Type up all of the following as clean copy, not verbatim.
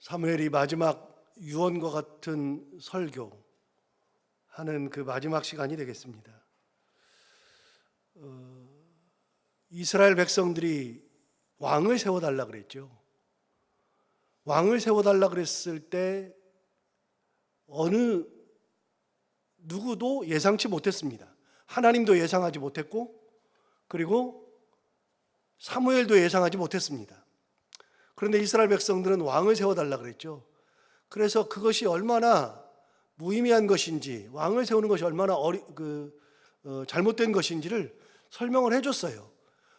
사무엘이 마지막 유언과 같은 설교 하는 그 마지막 시간이 되겠습니다. 이스라엘 백성들이 왕을 세워달라 그랬죠. 왕을 세워달라 그랬을 때 어느 누구도 예상치 못했습니다. 하나님도 예상하지 못했고, 그리고 사무엘도 예상하지 못했습니다. 그런데 이스라엘 백성들은 왕을 세워달라 그랬죠. 그래서 그것이 얼마나 무의미한 것인지, 왕을 세우는 것이 얼마나 잘못된 것인지를 설명을 해줬어요.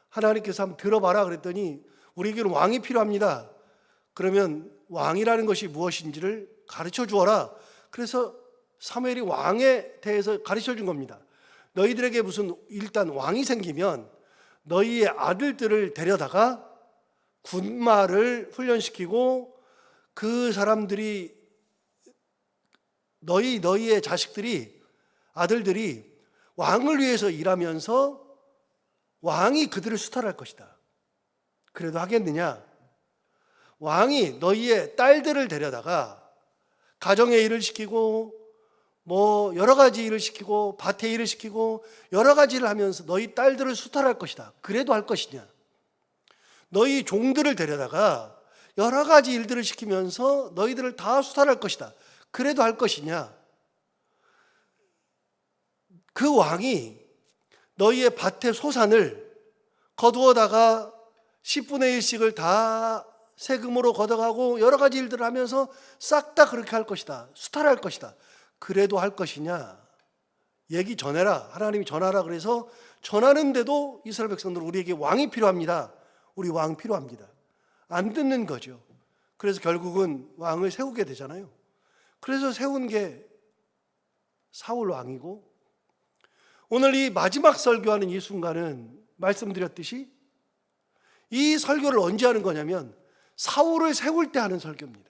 하나님께서 한번 들어봐라 그랬더니 우리에게는 왕이 필요합니다. 그러면 왕이라는 것이 무엇인지를 가르쳐 주어라. 그래서 사무엘이 왕에 대해서 가르쳐 준 겁니다. 너희들에게 일단 왕이 생기면 너희의 아들들을 데려다가 군마를 훈련시키고 그 사람들이 너희의 자식들이, 아들들이 왕을 위해서 일하면서 왕이 그들을 수탈할 것이다. 그래도 하겠느냐? 왕이 너희의 딸들을 데려다가 가정의 일을 시키고 여러 가지 일을 시키고 밭의 일을 시키고 여러 가지 일을 하면서 너희 딸들을 수탈할 것이다. 그래도 할 것이냐? 너희 종들을 데려다가 여러 가지 일들을 시키면서 너희들을 다 수탈할 것이다. 그래도 할 것이냐? 그 왕이 너희의 밭의 소산을 거두어다가 10분의 1씩을 다 세금으로 걷어가고 여러 가지 일들을 하면서 싹 다 그렇게 할 것이다. 수탈할 것이다. 그래도 할 것이냐? 얘기 전해라. 하나님이 전하라 그래서 전하는데도 이스라엘 백성들 우리에게 왕이 필요합니다. 우리 왕 필요합니다. 안 듣는 거죠. 그래서 결국은 왕을 세우게 되잖아요. 그래서 세운 게 사울 왕이고, 오늘 이 마지막 설교하는 이 순간은 말씀드렸듯이 이 설교를 언제 하는 거냐면 사울을 세울 때 하는 설교입니다.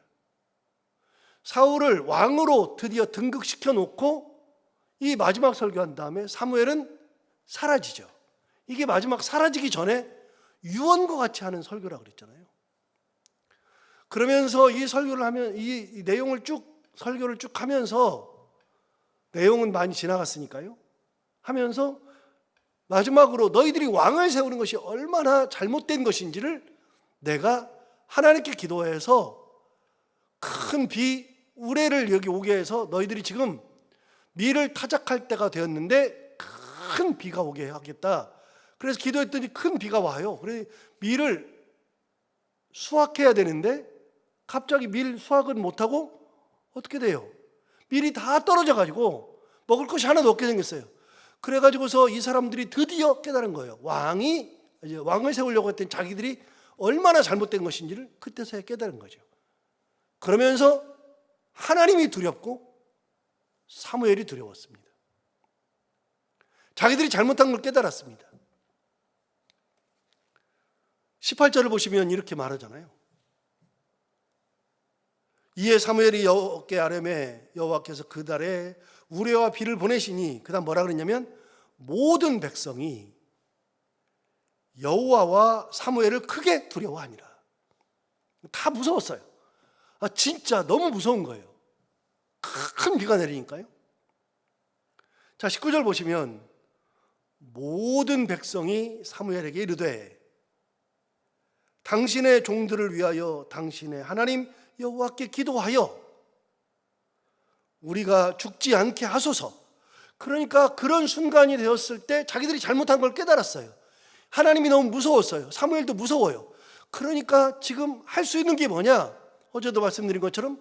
사울을 왕으로 드디어 등극시켜 놓고 이 마지막 설교한 다음에 사무엘은 사라지죠. 이게 마지막 사라지기 전에 유언과 같이 하는 설교라고 그랬잖아요. 그러면서 이 설교를 하면 이 내용을 설교를 쭉 하면서, 내용은 많이 지나갔으니까요, 하면서 마지막으로 너희들이 왕을 세우는 것이 얼마나 잘못된 것인지를 내가 하나님께 기도해서 큰 우레를 여기 오게 해서 너희들이 지금 밀을 타작할 때가 되었는데 큰 비가 오게 하겠다. 그래서 기도했더니 큰 비가 와요. 그래서 밀을 수확해야 되는데 갑자기 밀 수확을 못하고 어떻게 돼요? 밀이 다 떨어져 가지고 먹을 것이 하나도 없게 생겼어요. 그래가지고서 이 사람들이 드디어 깨달은 거예요. 왕을 세우려고 했더니 자기들이 얼마나 잘못된 것인지를 그때서야 깨달은 거죠. 그러면서 하나님이 두렵고 사무엘이 두려웠습니다. 자기들이 잘못한 걸 깨달았습니다. 18절을 보시면 이렇게 말하잖아요. 이에 사무엘이 어깨 아뢰매 여호와께서 그 달에 우레와 비를 보내시니, 그 다음 뭐라 그랬냐면 모든 백성이 여호와와 사무엘을 크게 두려워하니라. 다 무서웠어요. 진짜 너무 무서운 거예요. 큰 비가 내리니까요. 자, 19절 보시면 모든 백성이 사무엘에게 이르되 당신의 종들을 위하여 당신의 하나님 여호와께 기도하여 우리가 죽지 않게 하소서. 그러니까 그런 순간이 되었을 때 자기들이 잘못한 걸 깨달았어요. 하나님이 너무 무서웠어요. 사무엘도 무서워요. 그러니까 지금 할 수 있는 게 뭐냐? 어제도 말씀드린 것처럼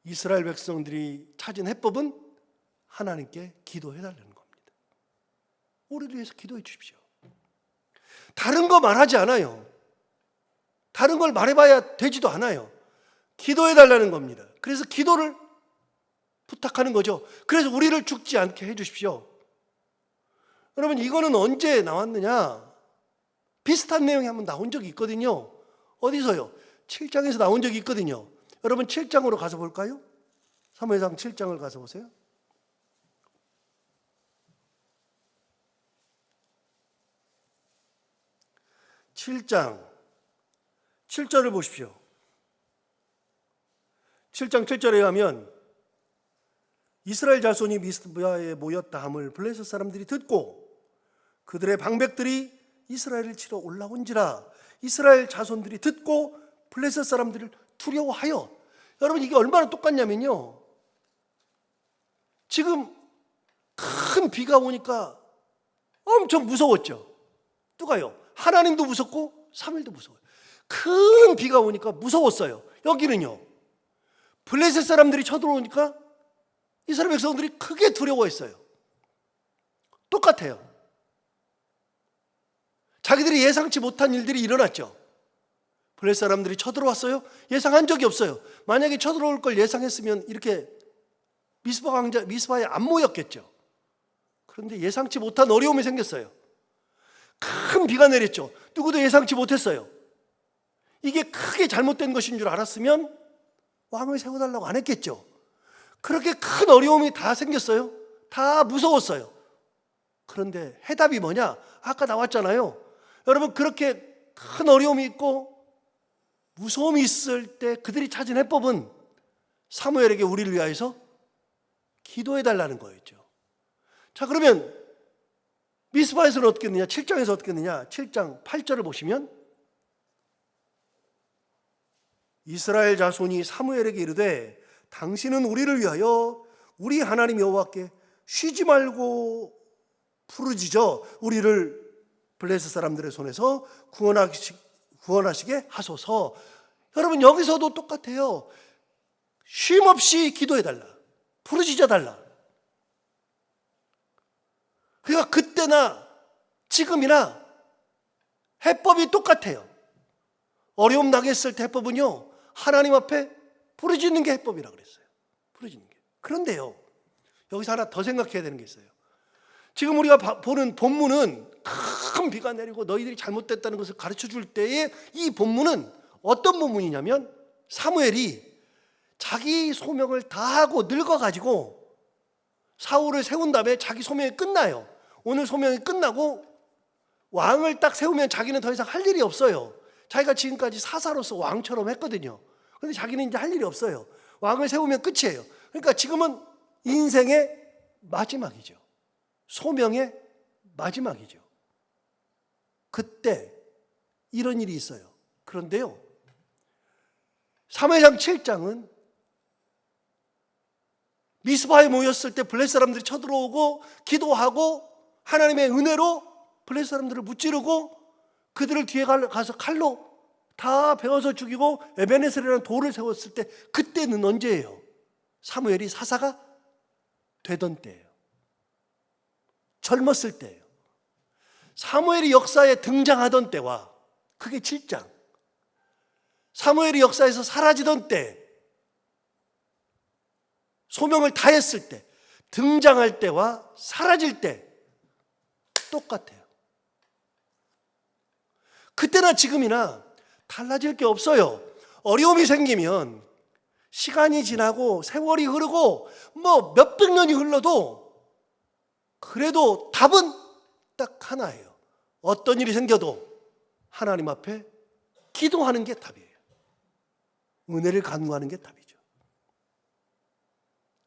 이스라엘 백성들이 찾은 해법은 하나님께 기도해달라는 겁니다. 우리를 위해서 기도해 주십시오. 다른 거 말하지 않아요. 다른 걸 말해봐야 되지도 않아요. 기도해달라는 겁니다. 그래서 기도를 부탁하는 거죠. 그래서 우리를 죽지 않게 해주십시오. 여러분, 이거는 언제 나왔느냐? 비슷한 내용이 한번 나온 적이 있거든요. 어디서요? 7장에서 나온 적이 있거든요. 여러분 7장으로 가서 볼까요? 사무엘상 7장을 가서 보세요. 7장 7절을 보십시오. 7장 7절에 의하면 이스라엘 자손이 미스바에 모였다 함을 블레셋 사람들이 듣고 그들의 방백들이 이스라엘을 치러 올라온지라. 이스라엘 자손들이 듣고 블레셋 사람들을 두려워하여. 여러분, 이게 얼마나 똑같냐면요, 지금 큰 비가 오니까 엄청 무서웠죠. 누가요? 하나님도 무섭고 사무엘도 무서워요. 큰 비가 오니까 무서웠어요. 여기는요, 블레셋 사람들이 쳐들어오니까 이스라엘 백성들이 크게 두려워했어요. 똑같아요. 자기들이 예상치 못한 일들이 일어났죠. 블레셋 사람들이 쳐들어왔어요. 예상한 적이 없어요. 만약에 쳐들어올 걸 예상했으면 이렇게 미스바에 안 모였겠죠. 그런데 예상치 못한 어려움이 생겼어요. 큰 비가 내렸죠. 누구도 예상치 못했어요. 이게 크게 잘못된 것인 줄 알았으면 왕을 세워달라고 안 했겠죠. 그렇게 큰 어려움이 다 생겼어요. 다 무서웠어요. 그런데 해답이 뭐냐? 아까 나왔잖아요. 여러분, 그렇게 큰 어려움이 있고 무서움이 있을 때 그들이 찾은 해법은 사무엘에게 우리를 위하여서 기도해달라는 거였죠. 자, 그러면 미스바에서는 어떻게 했느냐? 7장에서 어떻게 했느냐? 7장 8절을 보시면 이스라엘 자손이 사무엘에게 이르되 당신은 우리를 위하여 우리 하나님 여호와께 쉬지 말고 부르짖어 우리를 블레셋 사람들의 손에서 구원하시게 하소서. 여러분, 여기서도 똑같아요. 쉼 없이 기도해달라, 부르짖어달라. 그러니까 그때나 지금이나 해법이 똑같아요. 어려움 당했을 때 해법은요, 하나님 앞에 부르짖는 게 해법이라고 그랬어요. 부르짖는 게. 그런데요, 여기서 하나 더 생각해야 되는 게 있어요. 지금 우리가 보는 본문은 큰 비가 내리고 너희들이 잘못됐다는 것을 가르쳐 줄 때의 이 본문은 어떤 본문이냐면, 사무엘이 자기 소명을 다하고 늙어가지고 사울을 세운 다음에 자기 소명이 끝나요. 오늘 소명이 끝나고 왕을 딱 세우면 자기는 더 이상 할 일이 없어요. 자기가 지금까지 사사로서 왕처럼 했거든요. 그런데 자기는 이제 할 일이 없어요. 왕을 세우면 끝이에요. 그러니까 지금은 인생의 마지막이죠. 소명의 마지막이죠. 그때 이런 일이 있어요. 그런데요, 사무엘상 7장은 미스바에 모였을 때 블레셋 사람들이 쳐들어오고 기도하고 하나님의 은혜로 블레셋 사람들을 무찌르고 그들을 뒤에 가서 칼로 다 베어서 죽이고 에베네셀이라는 돌을 세웠을 때, 그때는 언제예요? 사무엘이 사사가 되던 때예요. 젊었을 때예요. 사무엘이 역사에 등장하던 때와, 그게 7장. 사무엘이 역사에서 사라지던 때, 소명을 다했을 때, 등장할 때와 사라질 때 똑같아요. 그때나 지금이나 달라질 게 없어요. 어려움이 생기면 시간이 지나고 세월이 흐르고 뭐 몇백 년이 흘러도 그래도 답은 딱 하나예요. 어떤 일이 생겨도 하나님 앞에 기도하는 게 답이에요. 은혜를 간구하는 게 답이죠.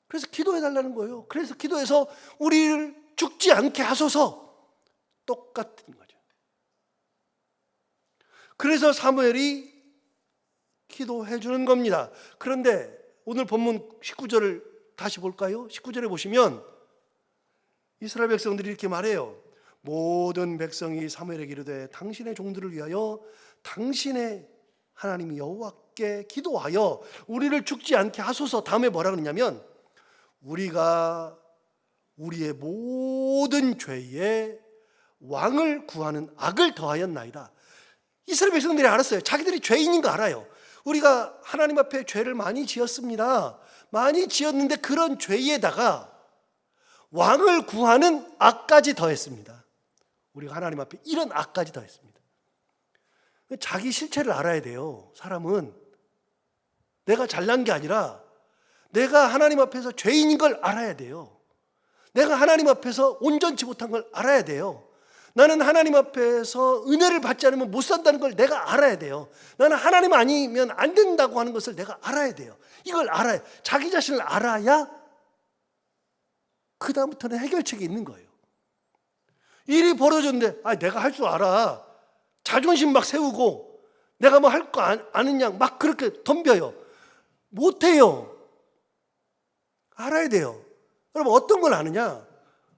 그래서 기도해달라는 거예요. 그래서 기도해서 우리를 죽지 않게 하소서. 똑같은 거죠. 그래서 사무엘이 기도해 주는 겁니다. 그런데 오늘 본문 19절을 다시 볼까요? 19절에 보시면 이스라엘 백성들이 이렇게 말해요. 모든 백성이 사무엘에게 이르되 당신의 종들을 위하여 당신의 하나님 여호와께 기도하여 우리를 죽지 않게 하소서. 다음에 뭐라 그러냐면, 우리가 우리의 모든 죄에 왕을 구하는 악을 더하였나이다. 이스라엘 백성들이 알았어요. 자기들이 죄인인 거 알아요. 우리가 하나님 앞에 죄를 많이 지었습니다. 많이 지었는데 그런 죄에다가 왕을 구하는 악까지 더했습니다. 우리가 하나님 앞에 이런 악까지 더했습니다. 자기 실체를 알아야 돼요. 사람은 내가 잘난 게 아니라 내가 하나님 앞에서 죄인인 걸 알아야 돼요. 내가 하나님 앞에서 온전치 못한 걸 알아야 돼요. 나는 하나님 앞에서 은혜를 받지 않으면 못 산다는 걸 내가 알아야 돼요. 나는 하나님 아니면 안 된다고 하는 것을 내가 알아야 돼요. 이걸 알아야, 자기 자신을 알아야 그 다음부터는 해결책이 있는 거예요. 일이 벌어졌는데 내가 할 줄 알아. 자존심 막 세우고 내가 뭐 할 거 아느냐 막 그렇게 덤벼요. 못해요. 알아야 돼요. 여러분 어떤 걸 아느냐?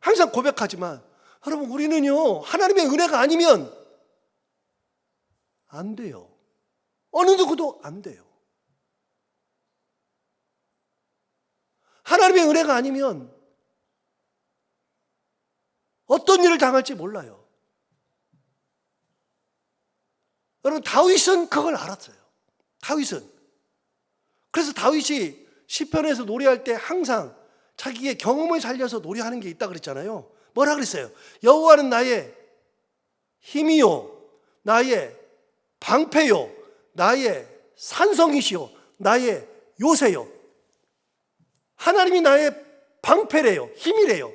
항상 고백하지만 여러분 우리는요 하나님의 은혜가 아니면 안 돼요. 어느 누구도 안 돼요. 하나님의 은혜가 아니면 어떤 일을 당할지 몰라요. 여러분 다윗은 그걸 알았어요. 다윗은. 그래서 다윗이 시편에서 노래할 때 항상 자기의 경험을 살려서 노래하는 게 있다 그랬잖아요. 뭐라 그랬어요? 여호와는 나의 힘이요 나의 방패요 나의 산성이시요 나의 요새요. 하나님이 나의 방패래요. 힘이래요.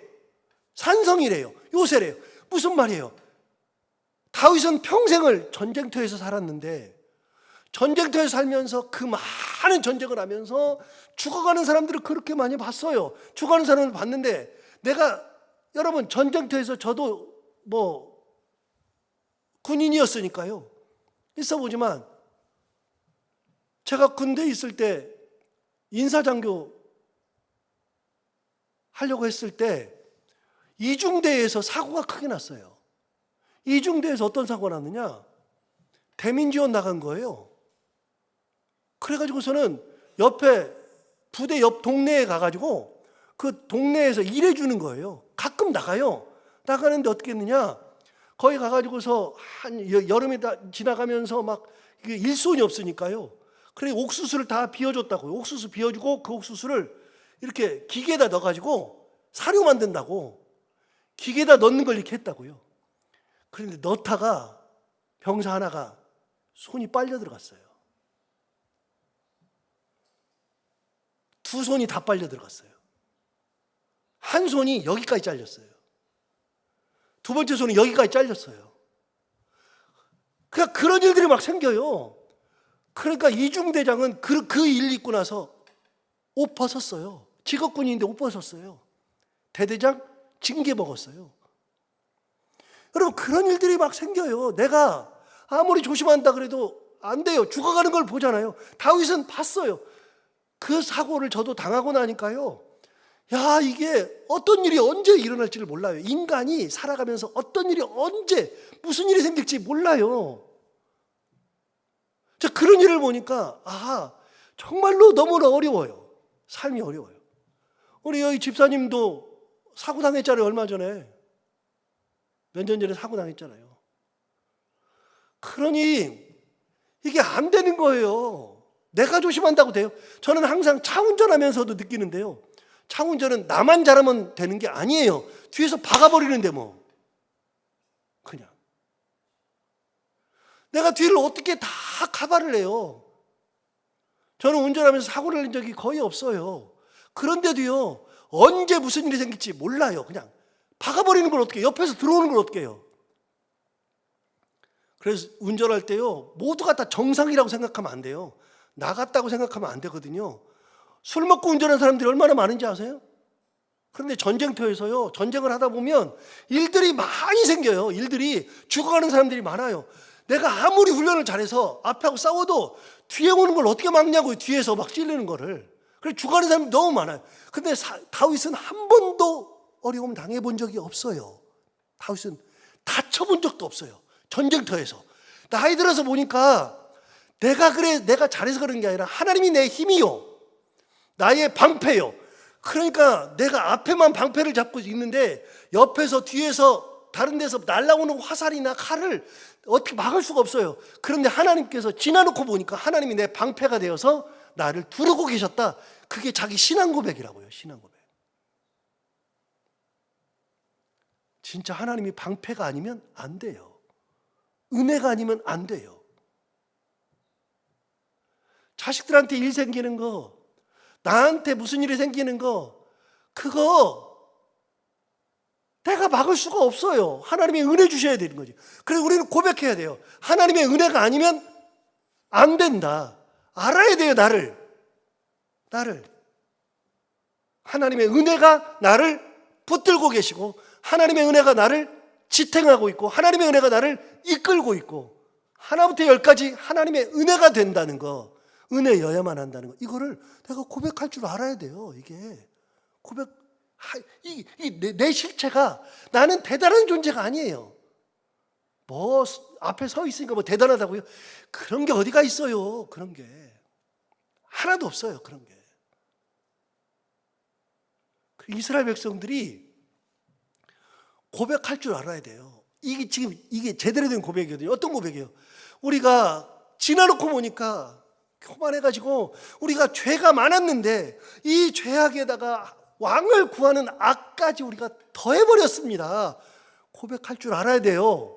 산성이래요. 요새래요. 무슨 말이에요? 다윗은 평생을 전쟁터에서 살았는데 전쟁터에서 살면서 그 많은 전쟁을 하면서 죽어가는 사람들을 그렇게 많이 봤어요. 죽어가는 사람을 봤는데 내가 여러분 전쟁터에서 저도 뭐 군인이었으니까요. 있어보지만 제가 군대에 있을 때 인사장교 하려고 했을 때 이중대에서 사고가 크게 났어요. 이중대에서 어떤 사고가 났느냐? 대민지원 나간 거예요. 그래가지고서는 옆에 부대 옆 동네에 가가지고 그 동네에서 일해주는 거예요. 가끔 나가요. 나가는데 어떻게 했느냐? 거기 가가지고서 한 여름에 지나가면서 막 일손이 없으니까요. 그래 옥수수를 다 비워줬다고요. 옥수수 비워주고 그 옥수수를 이렇게 기계에다 넣어가지고 사료 만든다고 기계에다 넣는 걸 이렇게 했다고요. 그런데 넣다가 병사 하나가 손이 빨려 들어갔어요. 두 손이 다 빨려 들어갔어요. 한 손이 여기까지 잘렸어요. 두 번째 손은 여기까지 잘렸어요. 그러니까 그런 일들이 막 생겨요. 그러니까 이중대장은 그 일 있고 나서 옷 벗었어요. 직업군인인데 옷 벗었어요. 대대장 징계 먹었어요. 여러분 그런 일들이 막 생겨요. 내가 아무리 조심한다 그래도 안 돼요. 죽어가는 걸 보잖아요. 다윗은 봤어요. 그 사고를 저도 당하고 나니까요. 야, 이게 어떤 일이 언제 일어날지를 몰라요. 인간이 살아가면서 어떤 일이 언제 무슨 일이 생길지 몰라요. 저 그런 일을 보니까 정말로 너무나 어려워요. 삶이 어려워요. 우리 여기 집사님도 사고 당했잖아요. 얼마 전에. 몇 년 전에 사고 당했잖아요. 그러니 이게 안 되는 거예요. 내가 조심한다고 돼요? 저는 항상 차 운전하면서도 느끼는데요. 차 운전은 나만 잘하면 되는 게 아니에요. 뒤에서 박아버리는데 뭐. 그냥. 내가 뒤를 어떻게 다 커버를 해요. 저는 운전하면서 사고를 낸 적이 거의 없어요. 그런데도요. 언제 무슨 일이 생길지 몰라요. 그냥 박아버리는 걸 어떻게 해요? 옆에서 들어오는 걸 어떻게 해요? 그래서 운전할 때요. 모두가 다 정상이라고 생각하면 안 돼요. 나갔다고 생각하면 안 되거든요. 술 먹고 운전하는 사람들이 얼마나 많은지 아세요? 그런데 전쟁터에서요. 전쟁을 하다 보면 일들이 많이 생겨요. 일들이 죽어가는 사람들이 많아요. 내가 아무리 훈련을 잘해서 앞하고 싸워도 뒤에 오는 걸 어떻게 막냐고요. 뒤에서 막 찔르는 거를. 그래서 죽어가는 사람이 너무 많아요. 근데 다윗은 한 번도 어려움 당해본 적이 없어요. 다윗은 다쳐본 적도 없어요. 전쟁터에서. 나이 들어서 보니까 내가 잘해서 그런 게 아니라 하나님이 내 힘이요. 나의 방패요. 그러니까 내가 앞에만 방패를 잡고 있는데 옆에서 뒤에서 다른 데서 날아오는 화살이나 칼을 어떻게 막을 수가 없어요. 그런데 하나님께서 지나놓고 보니까 하나님이 내 방패가 되어서 나를 두르고 계셨다. 그게 자기 신앙 고백이라고요. 신앙 고백. 진짜 하나님이 방패가 아니면 안 돼요. 은혜가 아니면 안 돼요. 자식들한테 일 생기는 거, 나한테 무슨 일이 생기는 거, 그거 내가 막을 수가 없어요. 하나님의 은혜 주셔야 되는 거지. 그래서 우리는 고백해야 돼요. 하나님의 은혜가 아니면 안 된다. 알아야 돼요, 나를. 하나님의 은혜가 나를 붙들고 계시고, 하나님의 은혜가 나를 지탱하고 있고, 하나님의 은혜가 나를 이끌고 있고, 하나부터 열까지 하나님의 은혜가 된다는 거, 은혜여야만 한다는 거, 이거를 내가 고백할 줄 알아야 돼요. 이게 내 실체가 나는 대단한 존재가 아니에요. 뭐 앞에 서 있으니까 뭐 대단하다고요? 그런 게 어디가 있어요. 그런 게 하나도 없어요. 그런 게. 이스라엘 백성들이 고백할 줄 알아야 돼요. 이게 제대로 된 고백이거든요. 어떤 고백이에요? 우리가 지나놓고 보니까 교만해가지고 우리가 죄가 많았는데 이 죄악에다가 왕을 구하는 악까지 우리가 더해버렸습니다. 고백할 줄 알아야 돼요.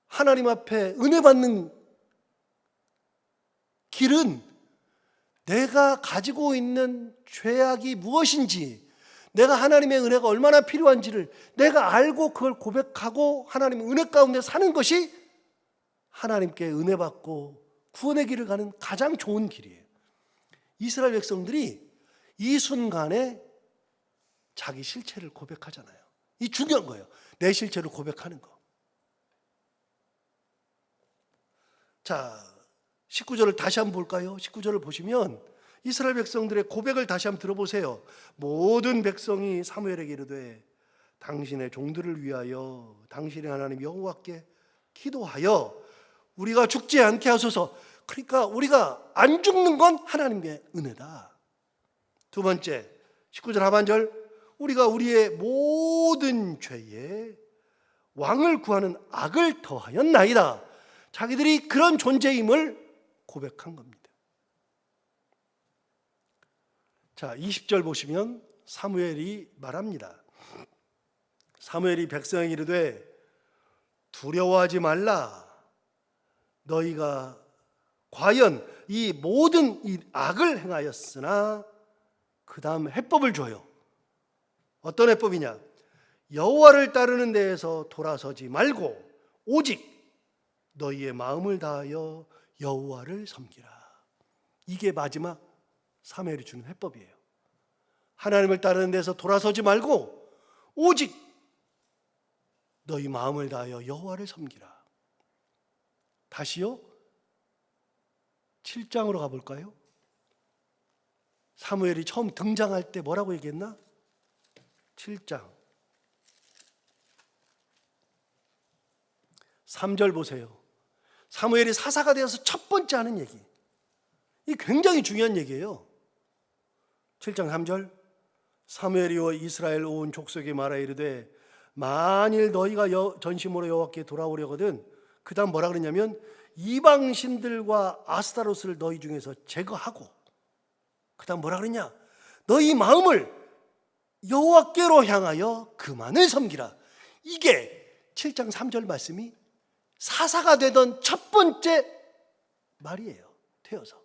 하나님 앞에 은혜 받는 길은 내가 가지고 있는 죄악이 무엇인지, 내가 하나님의 은혜가 얼마나 필요한지를 내가 알고 그걸 고백하고 하나님의 은혜 가운데 사는 것이 하나님께 은혜 받고 구원의 길을 가는 가장 좋은 길이에요. 이스라엘 백성들이 이 순간에 자기 실체를 고백하잖아요. 이 중요한 거예요. 내 실체를 고백하는 거. 자, 19절을 다시 한번 볼까요? 19절을 보시면 이스라엘 백성들의 고백을 다시 한번 들어보세요. 모든 백성이 사무엘에게 이르되 당신의 종들을 위하여 당신의 하나님 여호와께 기도하여 우리가 죽지 않게 하소서. 그러니까 우리가 안 죽는 건 하나님의 은혜다. 두 번째, 19절 하반절, 우리가 우리의 모든 죄에 왕을 구하는 악을 더하였나이다. 자기들이 그런 존재임을 고백한 겁니다. 자, 20절 보시면 사무엘이 말합니다. 사무엘이 백성에게 이르되 두려워하지 말라. 너희가 과연 이 모든 이 악을 행하였으나 그 다음 해법을 줘요. 어떤 해법이냐? 여호와를 따르는 데에서 돌아서지 말고 오직 너희의 마음을 다하여 여호와를 섬기라. 이게 마지막 사무엘이 주는 해법이에요. 하나님을 따르는 데서 돌아서지 말고 오직 너희 마음을 다하여 여호와를 섬기라. 다시요, 7장으로 가볼까요? 사무엘이 처음 등장할 때 뭐라고 얘기했나? 7장 3절 보세요. 사무엘이 사사가 되어서 첫 번째 하는 얘기, 이 굉장히 중요한 얘기예요. 7장 3절, 사무엘이 이스라엘 온 족속에 말하 이르되 만일 너희가 전심으로 여호와께 돌아오려거든, 그 다음 뭐라 그러냐면 이방신들과 아스타로스를 너희 중에서 제거하고, 그 다음 뭐라 그러냐, 너희 마음을 여호와께로 향하여 그만을 섬기라. 이게 7장 3절 말씀이 사사가 되던 첫 번째 말이에요, 되어서.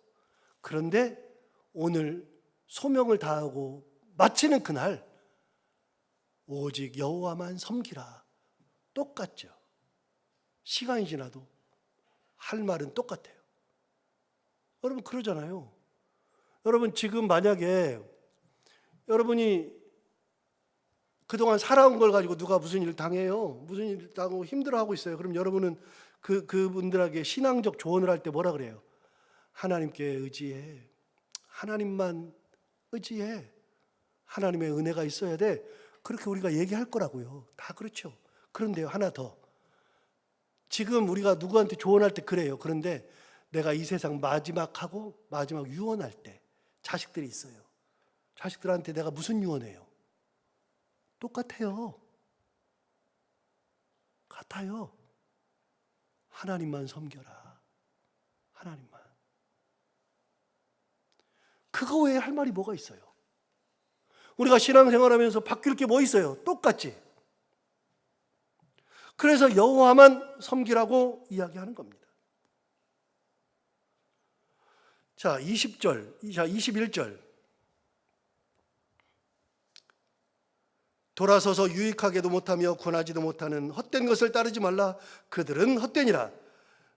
그런데 오늘 소명을 다하고 마치는 그날 오직 여호와만 섬기라. 똑같죠. 시간이 지나도 할 말은 똑같아요. 여러분 그러잖아요. 여러분 지금 만약에 여러분이 그동안 살아온 걸 가지고 누가 무슨 일을 당해요, 무슨 일을 당하고 힘들어하고 있어요. 그럼 여러분은 그분들에게 신앙적 조언을 할 때 뭐라 그래요? 하나님께 의지해. 하나님만 의지해. 하나님의 은혜가 있어야 돼. 그렇게 우리가 얘기할 거라고요. 다 그렇죠. 그런데요, 하나 더. 지금 우리가 누구한테 조언할 때 그래요. 그런데 내가 이 세상 마지막 유언할 때 자식들이 있어요. 자식들한테 내가 무슨 유언해요? 똑같아요. 같아요. 하나님만 섬겨라. 하나님만. 그거 외에 할 말이 뭐가 있어요? 우리가 신앙생활하면서 바뀔 게 뭐 있어요? 똑같지. 그래서 여호와만 섬기라고 이야기하는 겁니다. 자, 20절, 21절. 돌아서서 유익하게도 못하며 군하지도 못하는 헛된 것을 따르지 말라. 그들은 헛되니라.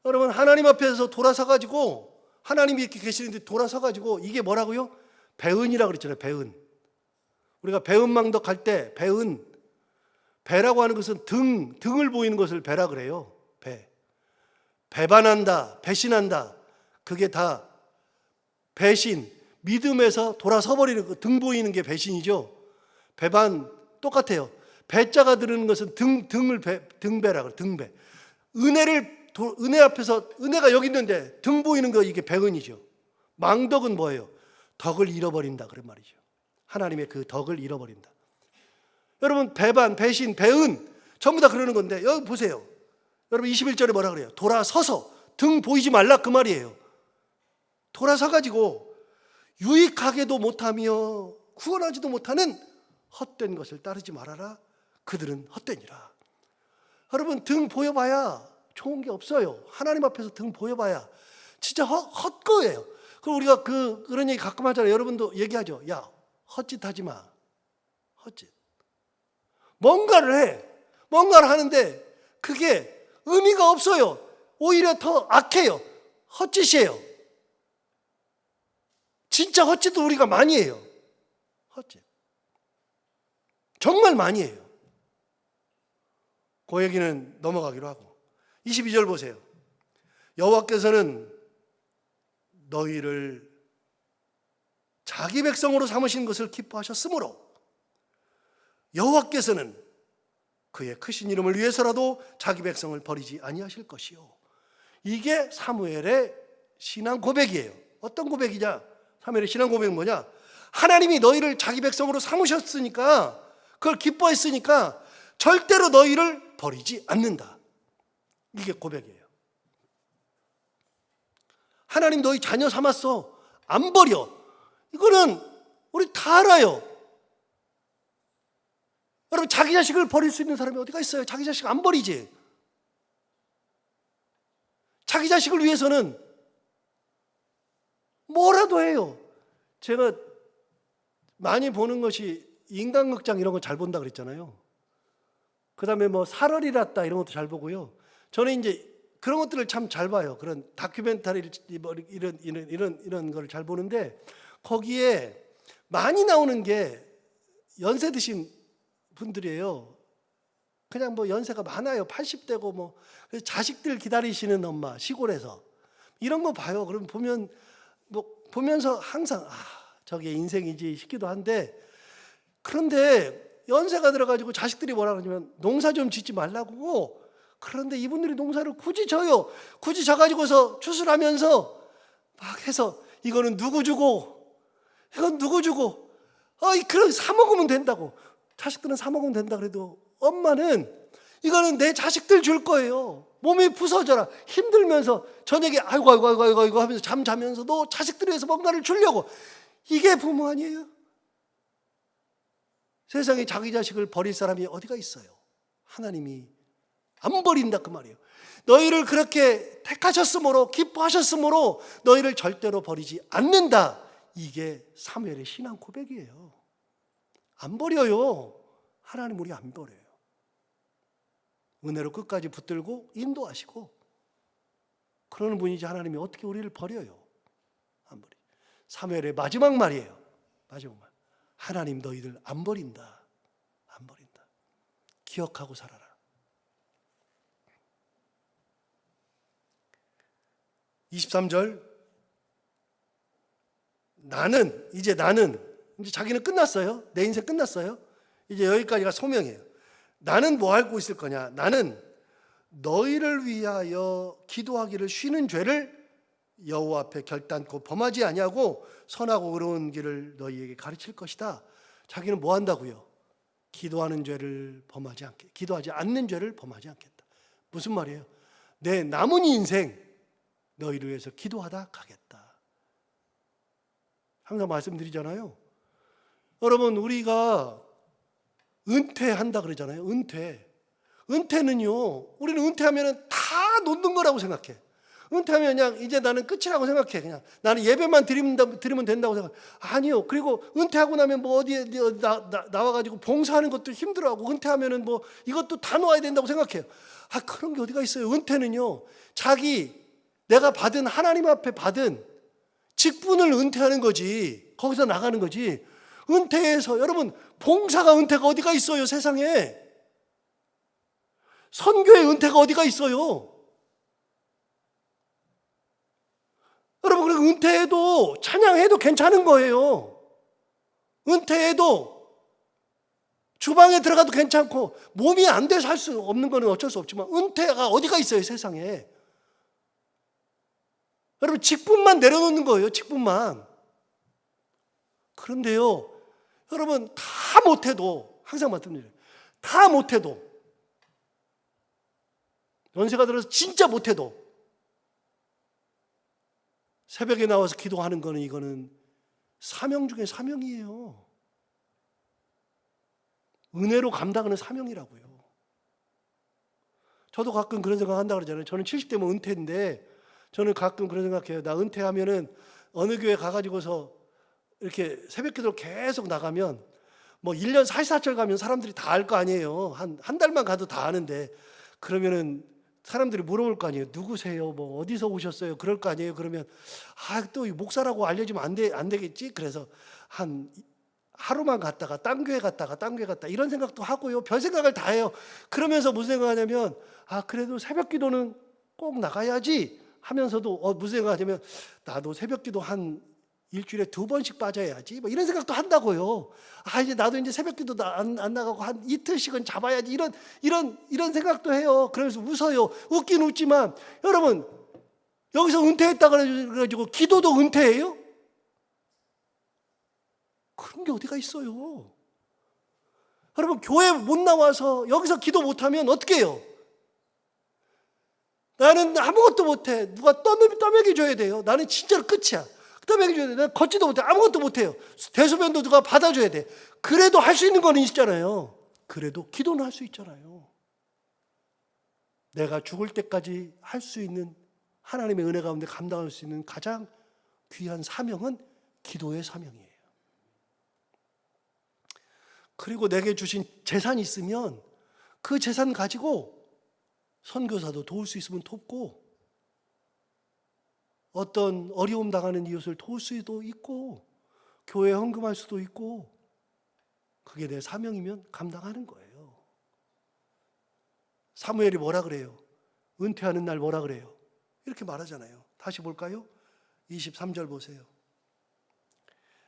여러분, 하나님 앞에서 돌아서 가지고, 하나님이 이렇게 계시는데 돌아서 가지고, 이게 뭐라고요? 배은이라고 그랬잖아요. 배은. 우리가 배은망덕 할 때 배은, 배라고 하는 것은 등을 보이는 것을 배라 그래요. 배반한다, 배신한다. 그게 다 배신, 믿음에서 돌아서 버리는 거, 등 보이는 게 배신이죠. 배반 똑같아요. 배자가 들으는 것은 등배라 그래. 등배. 은혜 앞에서, 은혜가 여기 있는데 등 보이는 거, 이게 배은이죠. 망덕은 뭐예요? 덕을 잃어버린다 그런 말이죠. 하나님의 그 덕을 잃어버린다. 여러분, 배반, 배신, 배은 전부 다 그러는 건데, 여기 보세요. 여러분, 21절에 뭐라 그래요? 돌아서서 등 보이지 말라 그 말이에요. 돌아서 가지고 유익하게도 못하며 구원하지도 못하는 헛된 것을 따르지 말아라. 그들은 헛되니라. 여러분, 등 보여봐야 좋은 게 없어요. 하나님 앞에서 등 보여봐야 진짜 헛거예요. 그럼 우리가 그런 얘기 가끔 하잖아요. 여러분도 얘기하죠. 야, 헛짓하지 마. 헛짓. 뭔가를 해. 뭔가를 하는데 그게 의미가 없어요. 오히려 더 악해요. 헛짓이에요. 진짜 헛짓도 우리가 많이 해요. 헛짓. 정말 많이 해요. 그 얘기는 넘어가기로 하고. 22절 보세요. 여호와께서는 너희를 자기 백성으로 삼으신 것을 기뻐하셨으므로 여호와께서는 그의 크신 이름을 위해서라도 자기 백성을 버리지 아니하실 것이요. 이게 사무엘의 신앙 고백이에요. 어떤 고백이냐? 사무엘의 신앙 고백은 뭐냐? 하나님이 너희를 자기 백성으로 삼으셨으니까, 그걸 기뻐했으니까 절대로 너희를 버리지 않는다. 이게 고백이에요. 하나님 너희 자녀 삼았어. 안 버려. 이거는 우리 다 알아요. 여러분, 자기 자식을 버릴 수 있는 사람이 어디가 있어요? 자기 자식 안 버리지. 자기 자식을 위해서는 뭐라도 해요. 제가 많이 보는 것이 인간극장 이런 거 잘 본다 그랬잖아요. 그 다음에 뭐 살얼이랐다 이런 것도 잘 보고요. 저는 이제 그런 것들을 참 잘 봐요. 그런 다큐멘터리 이런 거를 잘 보는데, 거기에 많이 나오는 게 연세 드신 분들이에요. 그냥 뭐 연세가 많아요. 80대고 뭐. 그래서 자식들 기다리시는 엄마, 시골에서 이런 거 봐요. 그럼 보면서 항상 저게 인생이지 싶기도 한데, 그런데 연세가 들어가지고 자식들이 뭐라 그러냐면 농사 좀 짓지 말라고. 그런데 이분들이 농사를 굳이 져요. 굳이 져가지고서 추수하면서 막 해서 이거는 누구 주고, 이건 누구 주고, 그럼 사 먹으면 된다고. 자식들은 사 먹으면 된다 그래도 엄마는 이거는 내 자식들 줄 거예요. 몸이 부서져라. 힘들면서 저녁에 아이고 하면서 잠 자면서도 자식들 위해서 뭔가를 주려고. 이게 부모 아니에요? 세상에 자기 자식을 버릴 사람이 어디가 있어요? 하나님이 안 버린다 그 말이에요. 너희를 그렇게 택하셨으므로, 기뻐하셨으므로 너희를 절대로 버리지 않는다. 이게 사무엘의 신앙 고백이에요. 안 버려요. 하나님 우리 안 버려요. 은혜로 끝까지 붙들고 인도하시고 그러는 분이지, 하나님이 어떻게 우리를 버려요? 안 버려. 사무엘의 마지막 말이에요. 마지막 말. 하나님 너희들 안 버린다. 안 버린다. 기억하고 살아라. (23절) 이제 자기는 끝났어요. 내 인생 끝났어요. 이제 여기까지가 소명이에요. 나는 뭐 알고 있을 거냐? 나는 너희를 위하여 기도하기를 쉬는 죄를 여호와 앞에 결단코 범하지 아니하고 선하고 의로운 길을 너희에게 가르칠 것이다. 자기는 뭐 한다고요? 기도하는 죄를 범하지 않게, 기도하지 않는 죄를 범하지 않겠다. 무슨 말이에요? 내 남은 인생 너희를 위해서 기도하다 가겠다. 항상 말씀드리잖아요. 여러분, 우리가 은퇴한다 그러잖아요. 은퇴는요, 우리는 은퇴하면 다 놓는 거라고 생각해. 은퇴하면 그냥 이제 나는 끝이라고 생각해. 그냥 나는 예배만 드리면 된다고 생각해. 아니요. 그리고 은퇴하고 나면 뭐 어디에 나와가지고 봉사하는 것도 힘들어하고, 은퇴하면은 뭐 이것도 다 놓아야 된다고 생각해요. 그런 게 어디가 있어요. 은퇴는요, 내가 받은, 하나님 앞에 받은 직분을 은퇴하는 거지. 거기서 나가는 거지. 은퇴해서, 여러분, 봉사가 은퇴가 어디가 있어요, 세상에. 선교의 은퇴가 어디가 있어요. 여러분, 그리고 은퇴해도, 찬양해도 괜찮은 거예요. 은퇴해도 주방에 들어가도 괜찮고, 몸이 안 돼서 할 수 없는 거는 어쩔 수 없지만, 은퇴가 어디가 있어요, 세상에. 여러분, 직분만 내려놓는 거예요, 직분만. 그런데요, 여러분, 다 못해도, 항상 말씀드려요, 다 못해도, 연세가 들어서 진짜 못해도 새벽에 나와서 기도하는 거는, 이거는 사명 중에 사명이에요. 은혜로 감당하는 사명이라고요. 저도 가끔 그런 생각 한다고 그러잖아요. 저는 70대면 은퇴인데, 저는 가끔 그런 생각해요. 나 은퇴하면은 어느 교회 가가지고서 이렇게 새벽 기도로 계속 나가면, 뭐 1년 44철 가면 사람들이 다 알 거 아니에요. 한 달만 가도 다 아는데, 그러면은 사람들이 물어볼 거 아니에요. 누구세요? 뭐 어디서 오셨어요? 그럴 거 아니에요. 그러면 또 목사라고 알려주면 안 되겠지? 그래서 하루만 갔다가 딴 교회 갔다가 이런 생각도 하고요. 별 생각을 다 해요. 그러면서 무슨 생각하냐면, 그래도 새벽 기도는 꼭 나가야지 하면서도 무슨 생각하냐면, 나도 새벽 기도 한 일주일에 2번씩 빠져야지, 뭐 이런 생각도 한다고요. 이제 나도 이제 새벽 기도 안 나가고 한 이틀씩은 잡아야지, 이런 생각도 해요. 그러면서 웃어요. 웃긴 웃지만, 여러분, 여기서 은퇴했다 그래가지고 기도도 은퇴해요? 그런 게 어디가 있어요. 여러분, 교회 못 나와서 여기서 기도 못하면 어떻게 해요? 나는 아무것도 못해. 누가 떠먹여줘야 돼요. 나는 진짜로 끝이야. 떠먹여줘야 돼. 나는 걷지도 못해. 아무것도 못해요. 대소변도 누가 받아줘야 돼. 그래도 할 수 있는 거는 있잖아요. 그래도 기도는 할 수 있잖아요. 내가 죽을 때까지 할 수 있는, 하나님의 은혜 가운데 감당할 수 있는 가장 귀한 사명은 기도의 사명이에요. 그리고 내게 주신 재산이 있으면 그 재산 가지고 선교사도 도울 수 있으면 돕고, 어떤 어려움 당하는 이웃을 도울 수도 있고, 교회에 헌금할 수도 있고, 그게 내 사명이면 감당하는 거예요. 사무엘이 뭐라 그래요? 은퇴하는 날 뭐라 그래요? 이렇게 말하잖아요. 다시 볼까요? 23절 보세요.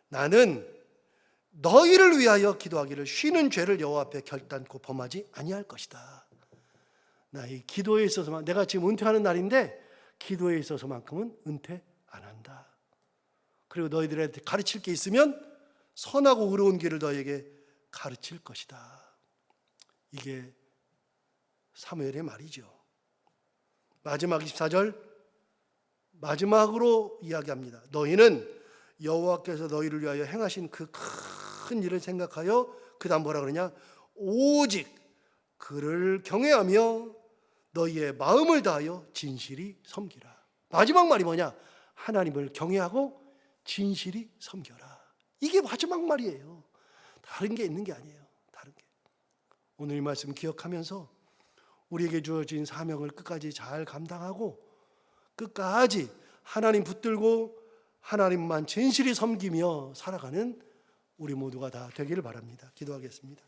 나는 너희를 위하여 기도하기를 쉬는 죄를 여호와 앞에 결단코 범하지 아니할 것이다. 나 이 기도에 있어서만, 내가 지금 은퇴하는 날인데 기도에 있어서만큼은 은퇴 안 한다. 그리고 너희들한테 가르칠 게 있으면 선하고 의로운 길을 너희에게 가르칠 것이다. 이게 사무엘의 말이죠. 마지막 24절 마지막으로 이야기합니다. 너희는 여호와께서 너희를 위하여 행하신 그 큰 일을 생각하여, 그 다음 뭐라 그러냐? 오직 그를 경외하며 너희의 마음을 다하여 진실이 섬기라. 마지막 말이 뭐냐? 하나님을 경외하고 진실이 섬겨라. 이게 마지막 말이에요. 다른 게 있는 게 아니에요. 다른 게. 오늘 이 말씀 기억하면서 우리에게 주어진 사명을 끝까지 잘 감당하고, 끝까지 하나님 붙들고 하나님만 진실히 섬기며 살아가는 우리 모두가 다 되기를 바랍니다. 기도하겠습니다.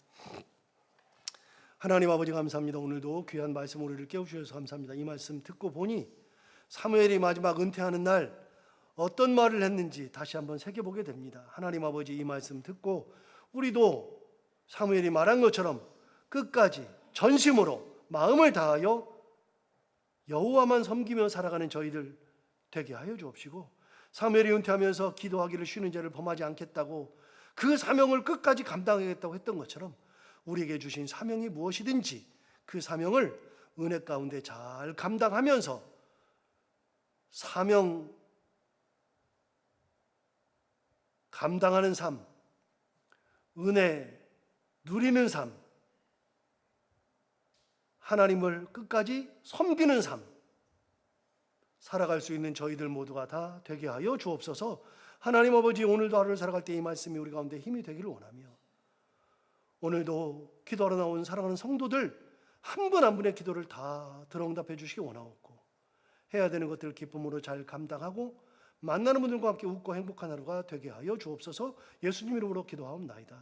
하나님 아버지, 감사합니다. 오늘도 귀한 말씀 우리를 깨우셔서 감사합니다. 이 말씀 듣고 보니 사무엘이 마지막 은퇴하는 날 어떤 말을 했는지 다시 한번 새겨보게 됩니다. 하나님 아버지, 이 말씀 듣고 우리도 사무엘이 말한 것처럼 끝까지 전심으로 마음을 다하여 여호와만 섬기며 살아가는 저희들 되게 하여 주옵시고, 사무엘이 은퇴하면서 기도하기를 쉬는 죄를 범하지 않겠다고 그 사명을 끝까지 감당하겠다고 했던 것처럼, 우리에게 주신 사명이 무엇이든지 그 사명을 은혜 가운데 잘 감당하면서 사명 감당하는 삶, 은혜 누리는 삶, 하나님을 끝까지 섬기는 삶, 살아갈 수 있는 저희들 모두가 다 되게 하여 주옵소서. 하나님 아버지, 오늘도 하루를 살아갈 때 이 말씀이 우리 가운데 힘이 되기를 원하며, 오늘도 기도하러 나온 사랑하는 성도들 한 분 한 분의 기도를 다 들어응답해 주시기 원하옵고, 해야 되는 것들을 기쁨으로 잘 감당하고 만나는 분들과 함께 웃고 행복한 하루가 되게 하여 주옵소서. 예수님 이름으로 기도하옵나이다.